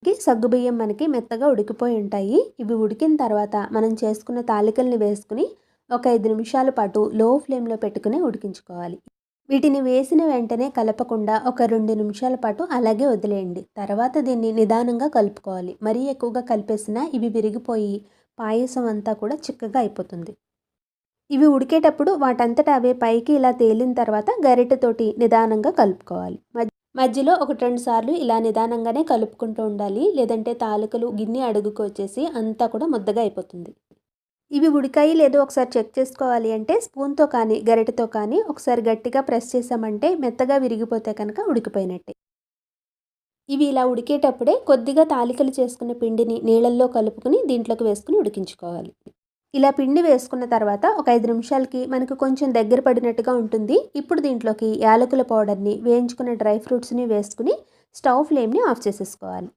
టైంకి సగ్గుబియ్యం మనకి మెత్తగా ఉడికిపోయి ఉంటాయి. ఇవి ఉడికిన తర్వాత మనం చేసుకున్న తాలికల్ని వేసుకుని ఒక 5 నిమిషాల పాటు లో ఫ్లేమ్లో పెట్టుకుని ఉడికించుకోవాలి. వీటిని వేసిన వెంటనే కలపకుండా ఒక 2 నిమిషాల పాటు అలాగే వదిలేయండి. తర్వాత దీన్ని నిదానంగా కలుపుకోవాలి. మరీ ఎక్కువగా కలిపేసినా ఇవి విరిగిపోయి పాయసం అంతా కూడా చిక్కగా అయిపోతుంది. ఇవి ఉడికేటప్పుడు వాటంతట అవే పైకి ఇలా తేలిన తర్వాత గరిటెతోటి నిదానంగా కలుపుకోవాలి. మధ్యలో 1-2 సార్లు ఇలా నిదానంగానే కలుపుకుంటూ ఉండాలి. లేదంటే తాలికలు గిన్నె అడుగుకు వచ్చేసి అంతా కూడా ముద్దగా అయిపోతుంది. ఇవి ఉడికాయి లేదో ఒకసారి చెక్ చేసుకోవాలి అంటే స్పూన్తో కానీ గరిటెతో కానీ ఒకసారి గట్టిగా ప్రెస్ చేసామంటే మెత్తగా విరిగిపోతే కనుక ఉడికిపోయినట్టే. ఇవి ఇలా ఉడికేటప్పుడే కొద్దిగా తాలికలు చేసుకున్న పిండిని నీళ్ళల్లో కలుపుకుని దీంట్లోకి వేసుకుని ఉడికించుకోవాలి. ఇలా పిండి వేసుకున్న తర్వాత ఒక 5 నిమిషాలకి మనకు కొంచెం దగ్గర పడినట్టుగా ఉంటుంది. ఇప్పుడు దీంట్లోకి యాలకుల పౌడర్ని, వేయించుకున్న డ్రై ఫ్రూట్స్ని వేసుకుని స్టవ్ ఫ్లేమ్ని ఆఫ్ చేసేసుకోవాలి.